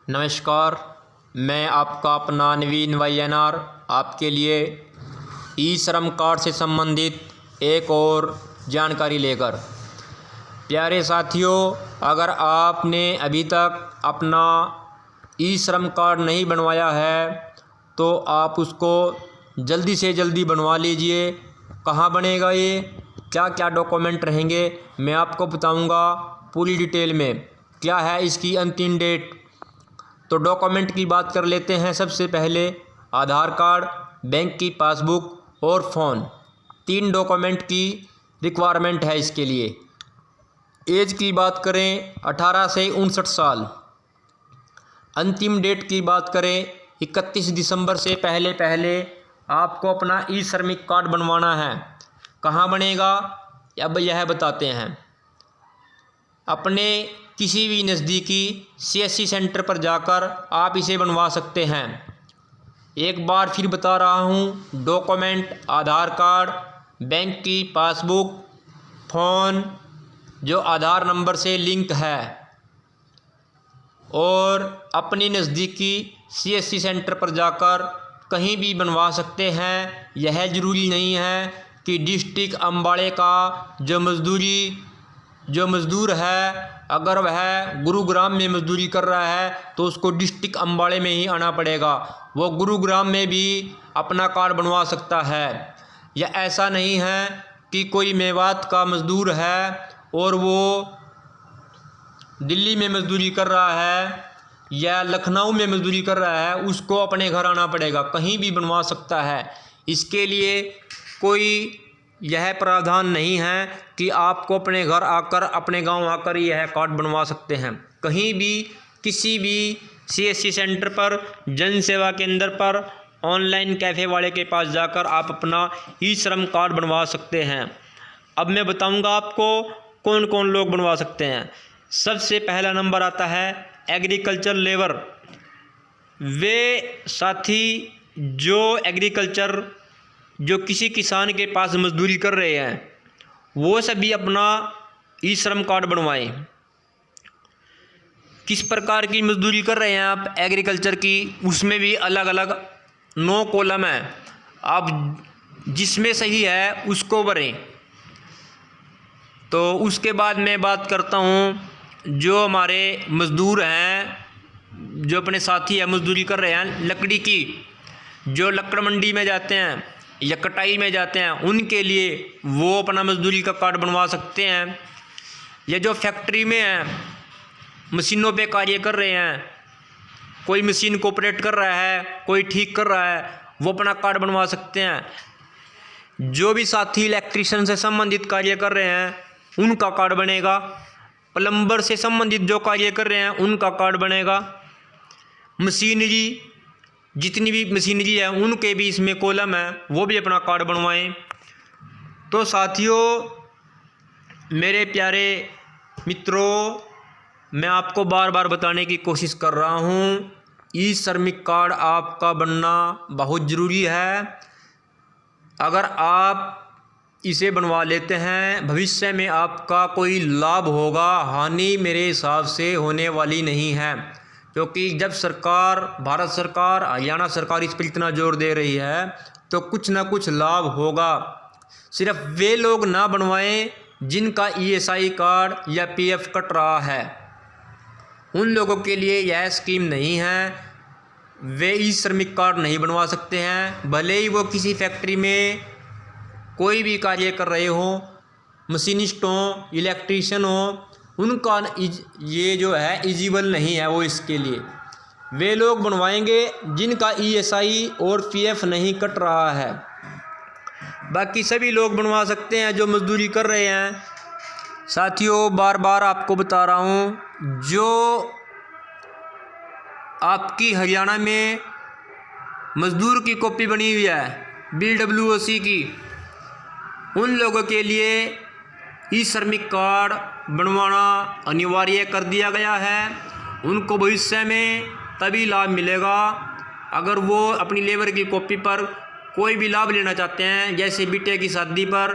नमस्कार, मैं आपका अपना नवीन YNR आपके लिए ई श्रम कार्ड से संबंधित एक और जानकारी लेकर। प्यारे साथियों, अगर आपने अभी तक अपना ई श्रम कार्ड नहीं बनवाया है तो आप उसको जल्दी से जल्दी बनवा लीजिए। कहाँ बनेगा ये, क्या क्या डॉक्यूमेंट रहेंगे, मैं आपको बताऊंगा पूरी डिटेल में। क्या है इसकी अंतिम डेट। तो डॉक्यूमेंट की बात कर लेते हैं। सबसे पहले आधार कार्ड, बैंक की पासबुक और फ़ोन, 3 डॉक्यूमेंट की रिक्वायरमेंट है इसके लिए। एज की बात करें 18 से 59 साल। अंतिम डेट की बात करें 31 दिसंबर से पहले आपको अपना ई श्रमिक कार्ड बनवाना है। कहाँ बनेगा अब यह बताते हैं। अपने किसी भी नज़दीकी CSC सेंटर पर जाकर आप इसे बनवा सकते हैं। एक बार फिर बता रहा हूँ, डॉक्यूमेंट आधार कार्ड, बैंक की पासबुक, फ़ोन जो आधार नंबर से लिंक है, और अपने नज़दीकी CSC सेंटर पर जाकर कहीं भी बनवा सकते हैं। यह ज़रूरी नहीं है कि डिस्ट्रिक्ट अम्बाड़े का जो मज़दूर है, अगर वह गुरुग्राम में मज़दूरी कर रहा है तो उसको डिस्ट्रिक्ट अम्बाड़े में ही आना पड़ेगा। वो गुरुग्राम में भी अपना कार्ड बनवा सकता है। या ऐसा नहीं है कि कोई मेवात का मज़दूर है और वो दिल्ली में मज़दूरी कर रहा है या लखनऊ में मज़दूरी कर रहा है, उसको अपने घर आना पड़ेगा। कहीं भी बनवा सकता है। इसके लिए कोई यह प्रावधान नहीं है कि आपको अपने घर आकर, अपने गांव आकर यह कार्ड बनवा सकते हैं। कहीं भी किसी भी CSC सेंटर पर, जन सेवा केंद्र पर, ऑनलाइन कैफ़े वाले के पास जाकर आप अपना ई श्रम कार्ड बनवा सकते हैं। अब मैं बताऊंगा आपको कौन कौन लोग बनवा सकते हैं। सबसे पहला नंबर आता है एग्रीकल्चर लेबर। वे साथी जो किसी किसान के पास मजदूरी कर रहे हैं, वो सभी अपना ई श्रम कार्ड बनवाएं। किस प्रकार की मजदूरी कर रहे हैं आप एग्रीकल्चर की, उसमें भी अलग अलग 9 कॉलम है। आप जिसमें सही है उसको भरें। तो उसके बाद मैं बात करता हूँ जो हमारे मज़दूर हैं, जो अपने साथी है मजदूरी कर रहे हैं लकड़ी की, जो लकड़ मंडी में जाते हैं या कटाई में जाते हैं, उनके लिए वो अपना मजदूरी का कार्ड बनवा सकते हैं। या जो फैक्ट्री में हैं, मशीनों पे कार्य कर रहे हैं, कोई मशीन को ऑपरेट कर रहा है, कोई ठीक कर रहा है, वो अपना कार्ड बनवा सकते हैं। जो भी साथी इलेक्ट्रिशियन से संबंधित कार्य कर रहे हैं उनका कार्ड बनेगा। प्लम्बर से संबंधित जो कार्य कर रहे हैं उनका कार्ड बनेगा। मशीनरी, जितनी भी मशीनरी है उनके भी इसमें कॉलम है, वो भी अपना कार्ड बनवाएं। तो साथियों, मेरे प्यारे मित्रों, मैं आपको बार बार बताने की कोशिश कर रहा हूँ, ई श्रमिक कार्ड आपका बनना बहुत ज़रूरी है। अगर आप इसे बनवा लेते हैं, भविष्य में आपका कोई लाभ होगा, हानि मेरे हिसाब से होने वाली नहीं है। क्योंकि जब भारत सरकार, हरियाणा सरकार इस पर इतना जोर दे रही है तो कुछ ना कुछ लाभ होगा। सिर्फ वे लोग ना बनवाएं जिनका ESI कार्ड या PF कट रहा है, उन लोगों के लिए यह स्कीम नहीं है। वे ई श्रमिक कार्ड नहीं बनवा सकते हैं, भले ही वो किसी फैक्ट्री में कोई भी कार्य कर रहे हों, मशीनिस्ट हों, इलेक्ट्रीशियन हों, उनका ये जो है एलिजिबल नहीं है वो इसके लिए। वे लोग बनवाएंगे जिनका ESI और PF नहीं कट रहा है। बाकी सभी लोग बनवा सकते हैं जो मजदूरी कर रहे हैं। साथियों, बार बार आपको बता रहा हूँ, जो आपकी हरियाणा में मजदूर की कॉपी बनी हुई है BWOC की, उन लोगों के लिए ई श्रमिक कार्ड बनवाना अनिवार्य कर दिया गया है। उनको भविष्य में तभी लाभ मिलेगा अगर वो अपनी लेबर की कॉपी पर कोई भी लाभ लेना चाहते हैं, जैसे बेटे की शादी पर,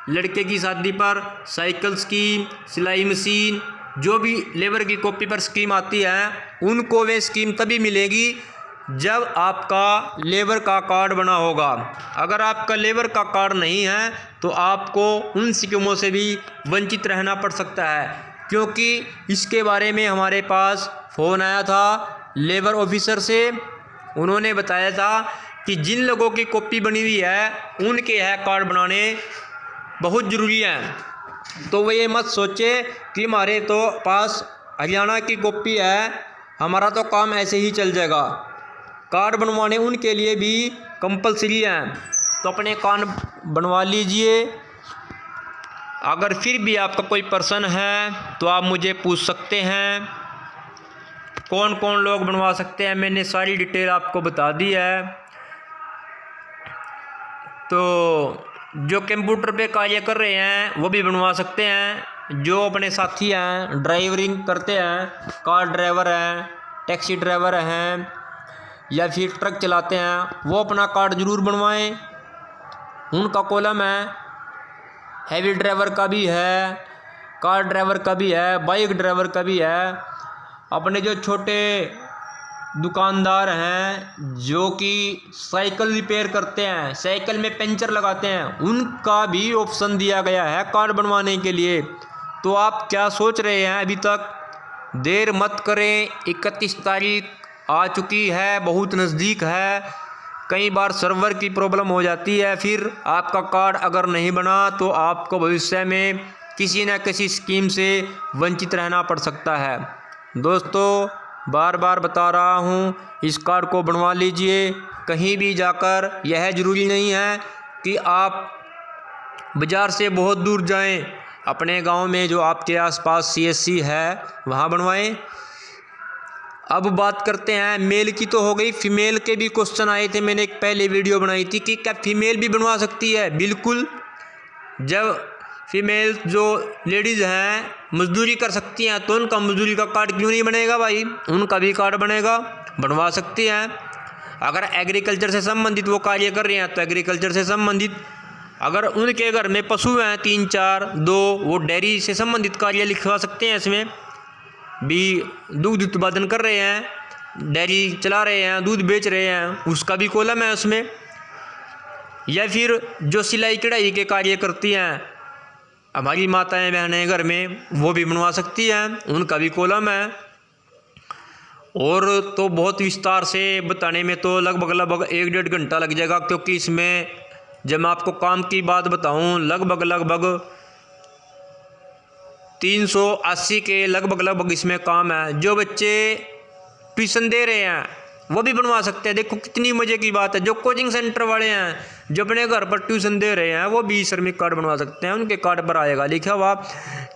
लड़के की शादी पर, साइकिल स्कीम, सिलाई मशीन, जो भी लेबर की कॉपी पर स्कीम आती है उनको वे स्कीम तभी मिलेगी जब आपका लेबर का कार्ड बना होगा। अगर आपका लेबर का कार्ड नहीं है तो आपको उन स्कीमों से भी वंचित रहना पड़ सकता है, क्योंकि इसके बारे में हमारे पास फ़ोन आया था लेबर ऑफिसर से। उन्होंने बताया था कि जिन लोगों की कॉपी बनी हुई है उनके यह कार्ड बनाने बहुत ज़रूरी हैं। तो वे ये मत सोचे कि हमारे तो पास हरियाणा की कॉपी है, हमारा तो काम ऐसे ही चल जाएगा। कार्ड बनवाने उनके लिए भी कंपलसरी हैं, तो अपने कार्ड बनवा लीजिए। अगर फिर भी आपका कोई पर्सन है तो आप मुझे पूछ सकते हैं कौन कौन लोग बनवा सकते हैं। मैंने सारी डिटेल आपको बता दी है। तो जो कंप्यूटर पे कार्य कर रहे हैं वो भी बनवा सकते हैं। जो अपने साथी हैं, ड्राइवरिंग करते हैं, कार ड्राइवर हैं, टैक्सी ड्राइवर हैं या फिर ट्रक चलाते हैं, वो अपना कार्ड ज़रूर बनवाएं। उनका कॉलम है, हैवी ड्राइवर का भी है, कार ड्राइवर का भी है, बाइक ड्राइवर का भी है। अपने जो छोटे दुकानदार हैं जो कि साइकिल रिपेयर करते हैं, साइकिल में पंचर लगाते हैं, उनका भी ऑप्शन दिया गया है कार्ड बनवाने के लिए। तो आप क्या सोच रहे हैं? अभी तक देर मत करें। 31 तारीख आ चुकी है, बहुत नज़दीक है। कई बार सर्वर की प्रॉब्लम हो जाती है, फिर आपका कार्ड अगर नहीं बना तो आपको भविष्य में किसी न किसी स्कीम से वंचित रहना पड़ सकता है। दोस्तों, बार बार बता रहा हूँ, इस कार्ड को बनवा लीजिए। कहीं भी जाकर यह ज़रूरी नहीं है कि आप बाज़ार से बहुत दूर जाएं। अपने गांव में जो आपके आसपास CSC है वहाँ बनवाएं। अब बात करते हैं मेल की। तो हो गई, फीमेल के भी क्वेश्चन आए थे। मैंने एक पहले वीडियो बनाई थी कि क्या फीमेल भी बनवा सकती है। बिल्कुल, जब फीमेल जो लेडीज़ हैं मजदूरी कर सकती हैं तो उनका मजदूरी का कार्ड क्यों नहीं बनेगा भाई? उनका भी कार्ड बनेगा, बनवा सकती हैं। अगर एग्रीकल्चर से संबंधित वो कार्य कर रहे हैं तो एग्रीकल्चर से संबंधित, अगर उनके घर में पशु हैं 3-4 2, वो डेयरी से संबंधित कार्य लिखवा सकते हैं। इसमें भी दूध उत्पादन कर रहे हैं, डेयरी चला रहे हैं, दूध बेच रहे हैं, उसका भी कॉलम है उसमें। या फिर जो सिलाई कढ़ाई के कार्य करती हैं हमारी माताएं बहनें घर में, वो भी बनवा सकती हैं, उनका भी कॉलम है। और तो बहुत विस्तार से बताने में तो लगभग 1-1.5 घंटा लग जाएगा, क्योंकि इसमें जब मैं आपको काम की बात बताऊं लगभग 380 के लगभग इसमें काम है। जो बच्चे ट्यूशन दे रहे हैं वो भी बनवा सकते हैं। देखो कितनी मज़े की बात है। जो कोचिंग सेंटर वाले हैं जो अपने घर पर ट्यूशन दे रहे हैं वो भी श्रमिक कार्ड बनवा सकते हैं। उनके कार्ड पर आएगा लिखा हुआ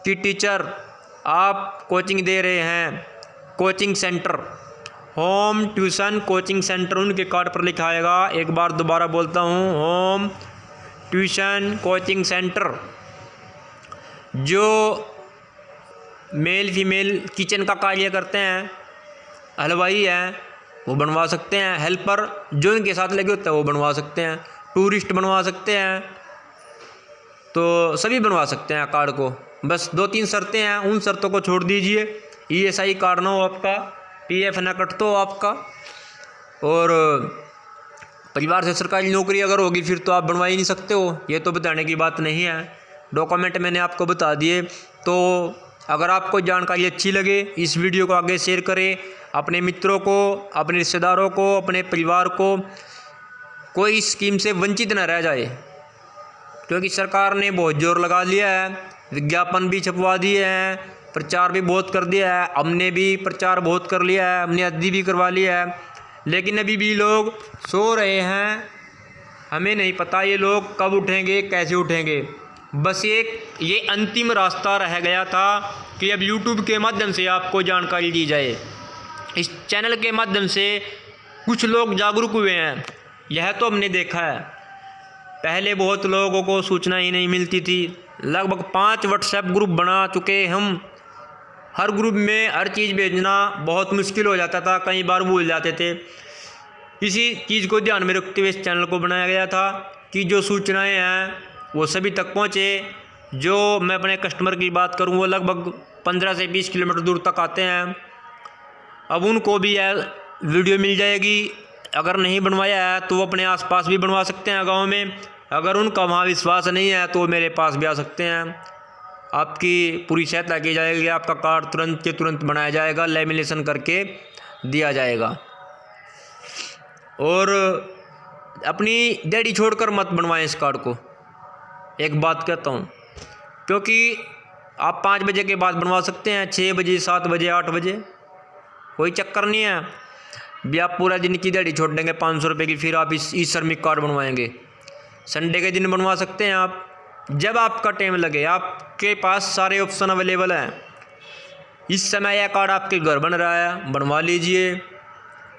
कि टीचर आप कोचिंग दे रहे हैं, coaching centre, home tuition coaching centre, उनके कार्ड पर लिखा आएगा। एक बार दोबारा बोलता हूँ, होम ट्यूशन कोचिंग सेंटर। जो मेल फीमेल किचन का कार्य करते हैं, हलवाई हैं, वो बनवा सकते हैं। हेल्पर जो इनके साथ लगे होते हैं वो बनवा सकते हैं। टूरिस्ट बनवा सकते हैं। तो सभी बनवा सकते हैं कार्ड को। बस 2-3 शर्तें हैं, उन शर्तों को छोड़ दीजिए। ESI कार्ड ना हो आपका, PF ना कट तो आपका, और परिवार से सरकारी नौकरी अगर होगी फिर तो आप बनवा ही नहीं सकते हो। ये तो बताने की बात नहीं है। डॉक्यूमेंट मैंने आपको बता दिए। तो अगर आपको जानकारी अच्छी लगे इस वीडियो को आगे शेयर करें, अपने मित्रों को, अपने रिश्तेदारों को, अपने परिवार को कोई स्कीम से वंचित न रह जाए, क्योंकि सरकार ने बहुत जोर लगा लिया है। विज्ञापन भी छपवा दिए हैं, प्रचार भी बहुत कर दिया है। हमने भी प्रचार बहुत कर लिया है, हमने अद्दी भी करवा लिया है, लेकिन अभी भी लोग सो रहे हैं। हमें नहीं पता ये लोग कब उठेंगे, कैसे उठेंगे। बस एक ये अंतिम रास्ता रह गया था कि अब YouTube के माध्यम से आपको जानकारी दी जाए। इस चैनल के माध्यम से कुछ लोग जागरूक हुए हैं, यह तो हमने देखा है। पहले बहुत लोगों को सूचना ही नहीं मिलती थी। लगभग 5 WhatsApp ग्रुप बना चुके हम। हर ग्रुप में हर चीज़ भेजना बहुत मुश्किल हो जाता था, कई बार भूल जाते थे। इसी चीज़ को ध्यान में रखते हुए इस चैनल को बनाया गया था कि जो सूचनाएं हैं वो सभी तक पहुँचे। जो मैं अपने कस्टमर की बात करूं वो लगभग 15 से 20 किलोमीटर दूर तक आते हैं। अब उनको भी वीडियो मिल जाएगी। अगर नहीं बनवाया है तो वो अपने आसपास भी बनवा सकते हैं गांव में। अगर उनका वहाँ विश्वास नहीं है तो मेरे पास भी आ सकते हैं। आपकी पूरी सहायता की जाएगी। आपका कार्ड तुरंत के तुरंत बनाया जाएगा, लेमिनेशन करके दिया जाएगा। और अपनी दिहाड़ी छोड़कर मत बनवाएं इस कार्ड को, एक बात कहता हूँ, क्योंकि आप 5 बजे के बाद बनवा सकते हैं, 6 बजे, 7 बजे, 8 बजे, कोई चक्कर नहीं है। भी आप पूरा दिन की दिहाड़ी छोड़ देंगे 500 रुपये की, फिर आप ई श्रमिक कार्ड बनवाएंगे। संडे के दिन बनवा सकते हैं आप, जब आपका टाइम लगे। आपके पास सारे ऑप्शन अवेलेबल हैं। इस समय यह कार्ड आपके घर बन रहा है, बनवा लीजिए।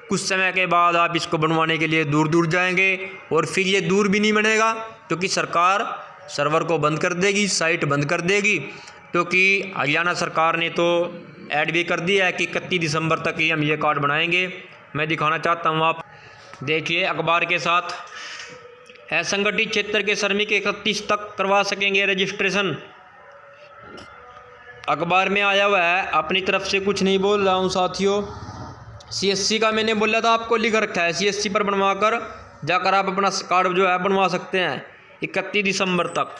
कुछ समय के बाद आप इसको बनवाने के लिए दूर दूर जाएंगे और फिर ये दूर भी नहीं बनेगा, क्योंकि सरकार सर्वर को बंद कर देगी, साइट बंद कर देगी। क्योंकि हरियाणा सरकार ने तो ऐड भी कर दिया है कि 31 दिसंबर तक ही हम ये कार्ड बनाएंगे। मैं दिखाना चाहता हूँ, आप देखिए अखबार के साथ। असंगठित क्षेत्र के श्रमिक 31 तक करवा सकेंगे रजिस्ट्रेशन, अखबार में आया हुआ है। अपनी तरफ से कुछ नहीं बोल रहा हूँ साथियों। CSC का मैंने बोला था आपको, लिख रखा है। CSC पर बनवा कर जाकर आप अपना कार्ड जो है बनवा सकते हैं 31 दिसंबर तक।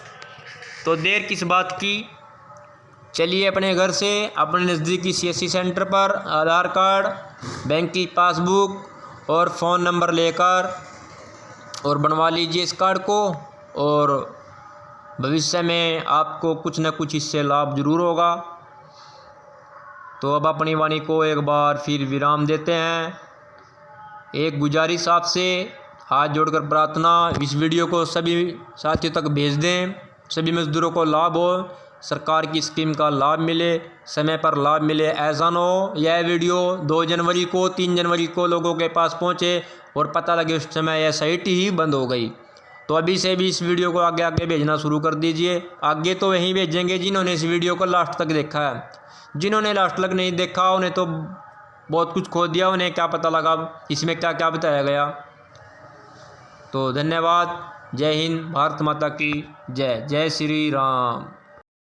तो देर किस बात की, चलिए अपने घर से अपने नज़दीकी CSC सेंटर पर आधार कार्ड, बैंक की पासबुक और फ़ोन नंबर लेकर और बनवा लीजिए इस कार्ड को। और भविष्य में आपको कुछ न कुछ इससे लाभ जरूर होगा। तो अब अपनी वाणी को एक बार फिर विराम देते हैं। एक गुजारिश आपसे, हाथ जोड़कर प्रार्थना, इस वीडियो को सभी साथियों तक भेज दें। सभी मजदूरों को लाभ हो, सरकार की स्कीम का लाभ मिले, समय पर लाभ मिले। ऐसा न हो यह वीडियो 2 जनवरी को, 3 जनवरी को लोगों के पास पहुंचे और पता लगे उस समय यह साइट ही बंद हो गई। तो अभी से भी इस वीडियो को आगे आगे भेजना शुरू कर दीजिए। आगे तो वहीं भेजेंगे जिन्होंने इस वीडियो को लास्ट तक देखा है। जिन्होंने लास्ट तक नहीं देखा उन्हें तो बहुत कुछ खो दिया, उन्हें क्या पता लगा इसमें क्या क्या बताया गया। तो धन्यवाद। जय हिंद, भारत माता की जय। जय श्री राम।